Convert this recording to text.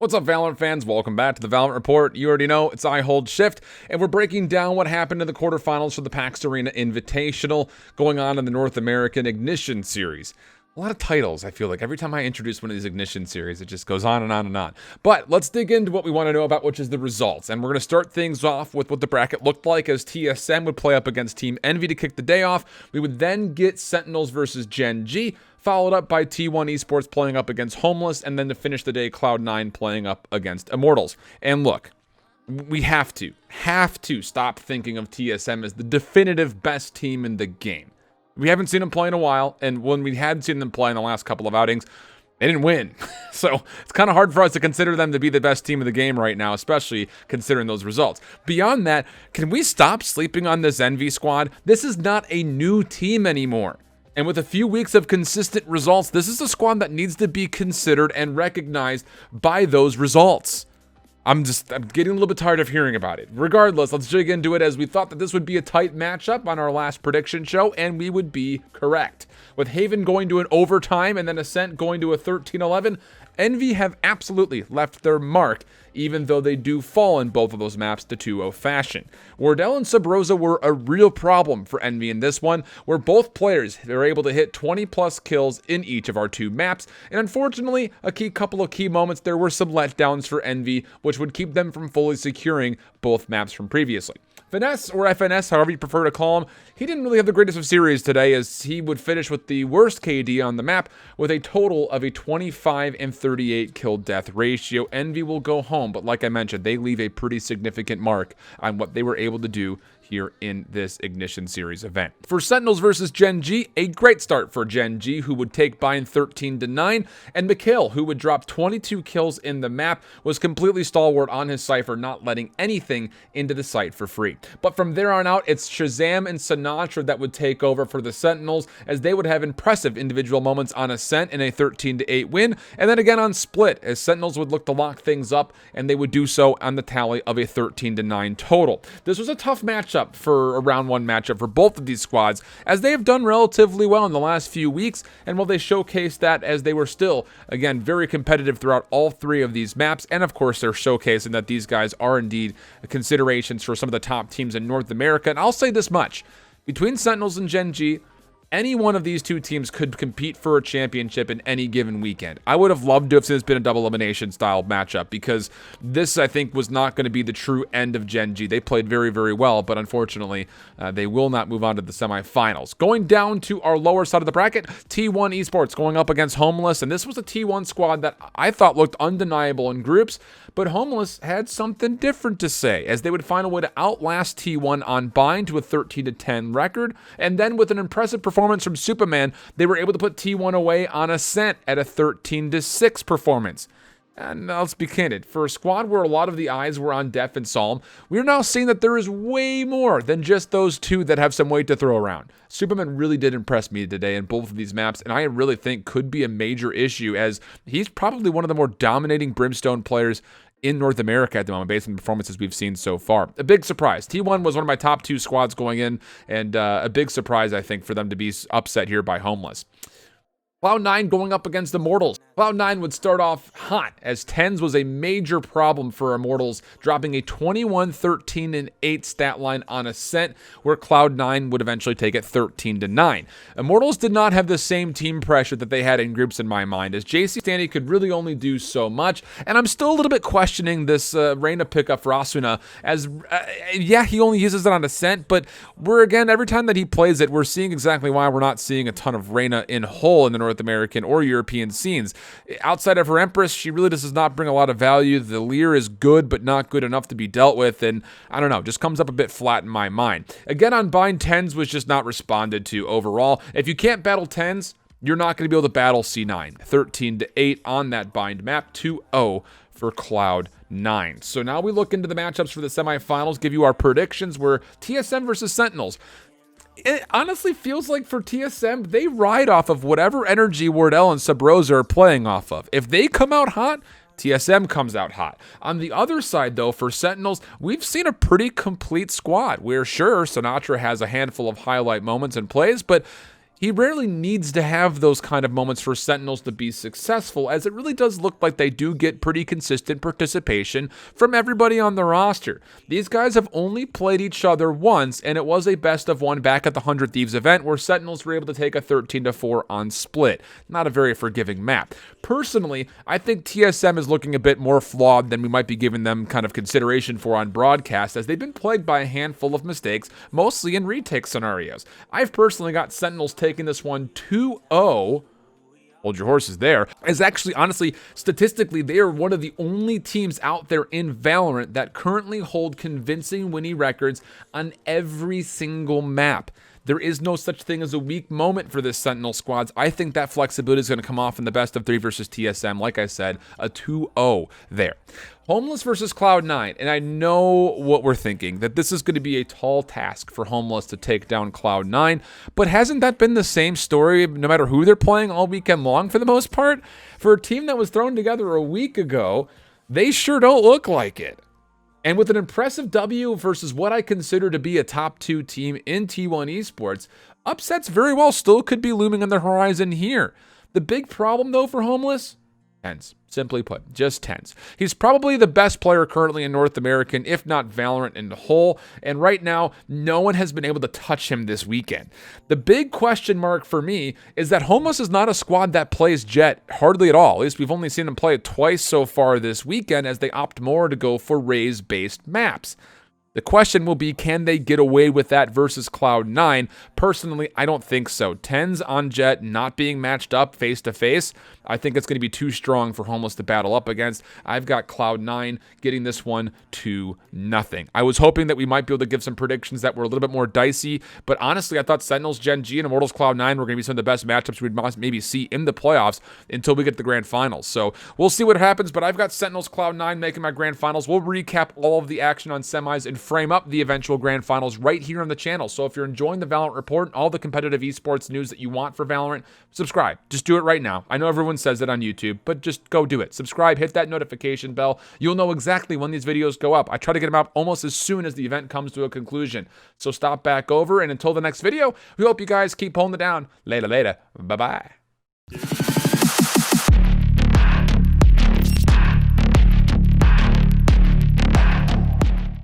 What's up, Valorant fans? Welcome back to the Valorant Report. You already know it's IHOLDSHIFT, and we're breaking down what happened in the quarterfinals for the PAX Arena Invitational going on in the North American Ignition Series. A lot of titles, I feel like. Every time I introduce one of these Ignition Series, it just goes on and on and on. But let's dig into what we want to know about, which is the results. And we're going to start things off with what the bracket looked like, as TSM would play up against Team Envy to kick the day off. We would then get Sentinels versus Gen.G, followed up by T1 Esports playing up against Homeless, and then to finish the day, Cloud9 playing up against Immortals. And look, we have to stop thinking of TSM as the definitive best team in the game. We haven't seen them play in a while, and when we had seen them play in the last couple of outings, they didn't win. So it's kind of hard for us to consider them to be the best team of the game right now, especially considering those results. Beyond that, can we stop sleeping on this Envy squad? This is not a new team anymore. And with a few weeks of consistent results, this is a squad that needs to be considered and recognized by those results. I'm getting a little bit tired of hearing about it. Regardless, let's dig into it, as we thought that this would be a tight matchup on our last prediction show, and we would be correct. With Haven going to an overtime and then Ascent going to a 13-11, Envy have absolutely left their mark, even though they do fall in both of those maps to 2-0 fashion. Wardell and Subrosa were a real problem for Envy in this one, where both players were able to hit 20+ kills in each of our two maps, and unfortunately, couple of key moments, there were some letdowns for Envy, which would keep them from fully securing both maps from previously. Finesse, or FNS, however you prefer to call him, he didn't really have the greatest of series today, as he would finish with the worst KD on the map with a total of a 25 and 38 kill death ratio. Envy will go home, but like I mentioned, they leave a pretty significant mark on what they were able to do here in this Ignition Series event. For Sentinels versus Gen.G, a great start for Gen.G, who would take Bind 13-9, and Mikhail, who would drop 22 kills in the map, was completely stalwart on his Cypher, not letting anything into the site for free. But from there on out, it's Shazam and Sinatra that would take over for the Sentinels, as they would have impressive individual moments on Ascent in a 13-8 win, and then again on Split, as Sentinels would look to lock things up, and they would do so on the tally of a 13-9 total. This was a tough matchup for a round one matchup for both of these squads, as they have done relatively well in the last few weeks, and while they showcased that, as they were still, again, very competitive throughout all three of these maps, and of course they're showcasing that these guys are indeed considerations for some of the top teams in North America. And I'll say this much, between Sentinels and Gen.G, any one of these two teams could compete for a championship in any given weekend. I would have loved to have seen this been a double elimination style matchup, because this, I think, was not going to be the true end of Gen.G. They played very, very well, but unfortunately, they will not move on to the semifinals. Going down to our lower side of the bracket, T1 Esports going up against Homeless, and this was a T1 squad that I thought looked undeniable in groups, but Homeless had something different to say, as they would find a way to outlast T1 on Bind to a 13-10 record, and then with an impressive performance from Superman, they were able to put T1 away on Ascent at a 13-6 performance. And let's be candid, for a squad where a lot of the eyes were on Def and Solom, we're now seeing that there is way more than just those two that have some weight to throw around. Superman really did impress me today in both of these maps, and I really think could be a major issue, as he's probably one of the more dominating Brimstone players in North America at the moment, based on the performances we've seen so far. A big surprise. T1 was one of my top two squads going in, and a big surprise, I think, for them to be upset here by Homeless. Cloud9 going up against Immortals. Cloud9 would start off hot, as Tens was a major problem for Immortals, dropping a 21-13-8 stat line on Ascent, where Cloud9 would eventually take it 13-9. Immortals did not have the same team pressure that they had in groups in my mind, as JC Stanley could really only do so much, and I'm still a little bit questioning this Reyna pickup for Asuna, as, yeah, he only uses it on Ascent, but every time that he plays it, we're seeing exactly why we're not seeing a ton of Reyna in whole in the North American or European scenes. Outside of her Empress, she really does not bring a lot of value. The Lear is good, but not good enough to be dealt with, and I don't know, just comes up a bit flat in my mind. Again, on Bind, Tens was just not responded to overall. If you can't battle Tens, you're not going to be able to battle C9. 13-8 on that Bind map, 2-0 for Cloud9. So now we look into the matchups for the semifinals, give you our predictions, where TSM versus Sentinels. It honestly feels like for TSM, they ride off of whatever energy Wardell and Subrosa are playing off of. If they come out hot, TSM comes out hot. On the other side, though, for Sentinels, we've seen a pretty complete squad. We're sure Sinatra has a handful of highlight moments and plays, but He rarely needs to have those kind of moments for Sentinels to be successful, as it really does look like they do get pretty consistent participation from everybody on the roster. These guys have only played each other once, and it was a best of one back at the 100 Thieves event where Sentinels were able to take a 13-4 on Split. Not a very forgiving map. Personally, I think TSM is looking a bit more flawed than we might be giving them kind of consideration for on broadcast, as they've been plagued by a handful of mistakes, mostly in retake scenarios. I've personally got Sentinels taking this one 2-0. Hold your horses there. As actually, honestly, statistically, they are one of the only teams out there in Valorant that currently hold convincing winning records on every single map. There is no such thing as a weak moment for this Sentinel squads. I think that flexibility is going to come off in the best of 3 versus TSM. Like I said, a 2-0 there. Homeless versus Cloud9, and I know what we're thinking, that this is going to be a tall task for Homeless to take down Cloud9, but hasn't that been the same story no matter who they're playing all weekend long for the most part? For a team that was thrown together a week ago, they sure don't look like it. And with an impressive W versus what I consider to be a top 2 team in T1 Esports, upsets very well still could be looming on the horizon here. The big problem, though, for Homeless? Tens. Simply put, just tens. He's probably the best player currently in North American, if not Valorant in the whole, and right now, no one has been able to touch him this weekend. The big question mark for me is that Homeless is not a squad that plays Jet hardly at all. At least we've only seen them play it twice so far this weekend, as they opt more to go for Raze-based maps. The question will be, can they get away with that versus Cloud9? Personally, I don't think so. Tens on Jet not being matched up face-to-face, I think it's going to be too strong for Homeless to battle up against. I've got Cloud9 getting this one 2-0. I was hoping that we might be able to give some predictions that were a little bit more dicey, but honestly, I thought Sentinels, Gen.G, and Immortals Cloud9 were going to be some of the best matchups we'd maybe see in the playoffs until we get to the grand finals. So we'll see what happens, but I've got Sentinels, Cloud9 making my grand finals. We'll recap all of the action on semis and frame up the eventual grand finals right here on the channel. So if you're enjoying the Valorant Report and all the competitive esports news that you want for Valorant, subscribe. Just do it right now. I know everyone says it on YouTube, but just go do it. Subscribe, hit that notification bell. You'll know exactly when these videos go up. I try to get them out almost as soon as the event comes to a conclusion. So stop back over, and until the next video, we hope you guys keep holding it down. Later. Bye-bye.